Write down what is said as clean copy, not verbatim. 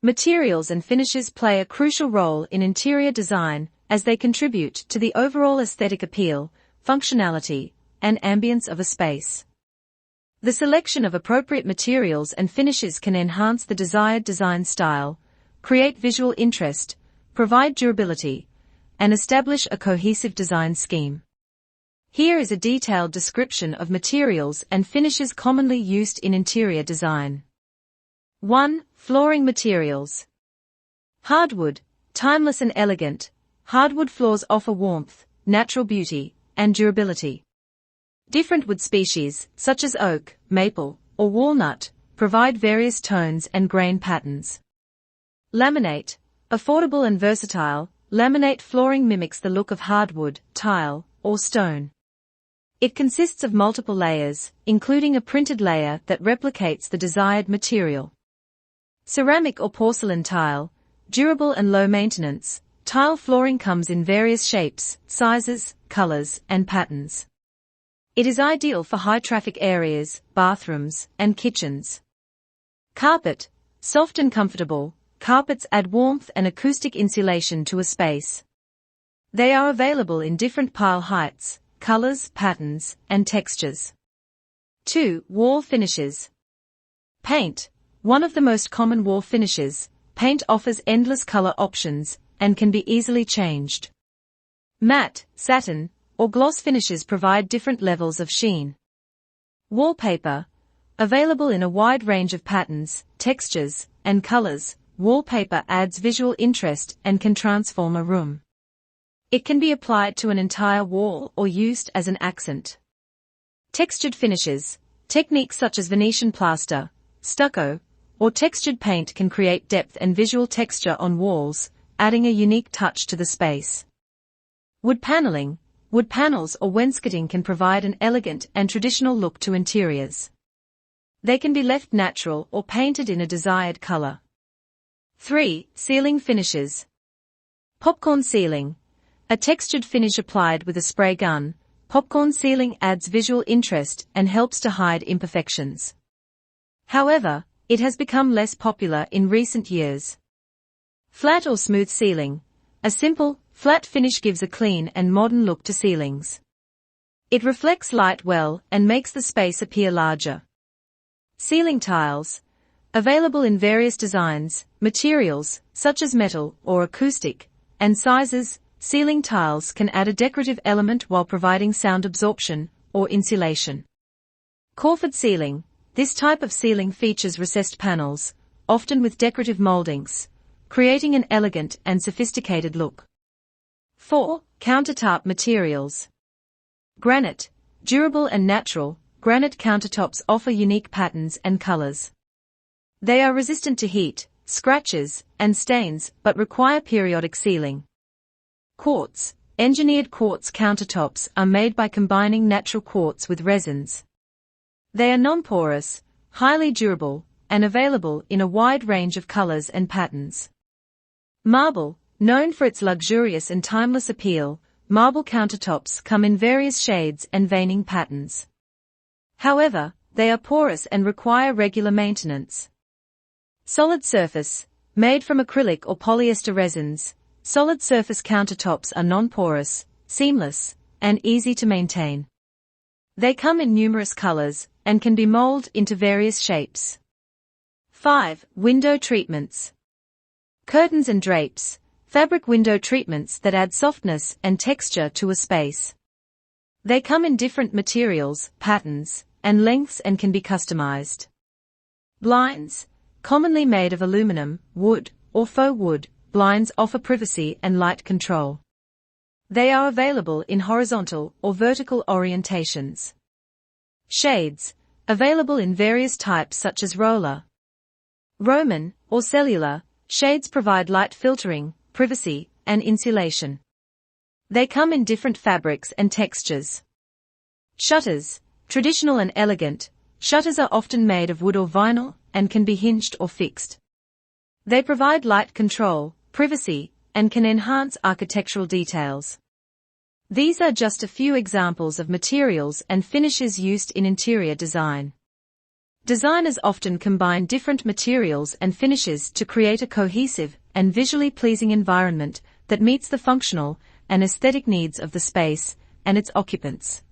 Materials and finishes play a crucial role in interior design as they contribute to the overall aesthetic appeal, functionality, and ambience of a space. The selection of appropriate materials and finishes can enhance the desired design style, create visual interest, provide durability, and establish a cohesive design scheme. Here is a detailed description of materials and finishes commonly used in interior design. 1. Flooring materials. Hardwood, timeless and elegant. Hardwood floors offer warmth, natural beauty, and durability. Different wood species, such as oak, maple, or walnut, provide various tones and grain patterns. Laminate, affordable and versatile. Laminate flooring mimics the look of hardwood, tile, or stone. It consists of multiple layers, including a printed layer that replicates the desired material. Ceramic or porcelain tile, durable and low maintenance. Tile flooring comes in various shapes, sizes, colors, and patterns. It is ideal for high-traffic areas, bathrooms, and kitchens. Carpet, soft and comfortable. Carpets add warmth and acoustic insulation to a space. They are available in different pile heights, colors, patterns, and textures. 2. Wall finishes. Paint, one of the most common wall finishes. Paint offers endless color options and can be easily changed. Matte, satin, or gloss finishes provide different levels of sheen. Wallpaper, available in a wide range of patterns, textures, and colors. Wallpaper adds visual interest and can transform a room. It can be applied to an entire wall or used as an accent. Textured finishes, techniques such as Venetian plaster, stucco, or textured paint can create depth and visual texture on walls, adding a unique touch to the space. Wood paneling, wood panels or wainscoting can provide an elegant and traditional look to interiors. They can be left natural or painted in a desired color. 3. Ceiling finishes. Popcorn ceiling, a textured finish applied with a spray gun. Popcorn ceiling adds visual interest and helps to hide imperfections. However, it has become less popular in recent years. Flat or smooth ceiling, a simple, flat finish gives a clean and modern look to ceilings. It reflects light well and makes the space appear larger. Ceiling tiles, available in various designs, materials, such as metal or acoustic, and sizes. Ceiling tiles can add a decorative element while providing sound absorption or insulation. Coiffured ceiling, this type of ceiling features recessed panels, often with decorative moldings, creating an elegant and sophisticated look. 4. Countertop materials. Granite, durable and natural. Granite countertops offer unique patterns and colors. They are resistant to heat, scratches, and stains, but require periodic sealing. Quartz, engineered quartz countertops are made by combining natural quartz with resins. They are non-porous, highly durable, and available in a wide range of colors and patterns. Marble, known for its luxurious and timeless appeal, marble countertops come in various shades and veining patterns. However, they are porous and require regular maintenance. Solid surface, made from acrylic or polyester resins. Solid surface countertops are non-porous, seamless, and easy to maintain. They come in numerous colors and can be molded into various shapes. 5. Window treatments. Curtains and drapes, fabric window treatments that add softness and texture to a space. They come in different materials, patterns, and lengths and can be customized. Blinds, commonly made of aluminum, wood, or faux wood. Blinds offer privacy and light control. They are available in horizontal or vertical orientations. Shades, available in various types such as roller, Roman, or cellular. Shades provide light filtering, privacy, and insulation. They come in different fabrics and textures. Shutters, traditional and elegant. Shutters are often made of wood or vinyl and can be hinged or fixed. They provide light control, privacy, and can enhance architectural details. These are just a few examples of materials and finishes used in interior design. Designers often combine different materials and finishes to create a cohesive and visually pleasing environment that meets the functional and aesthetic needs of the space and its occupants.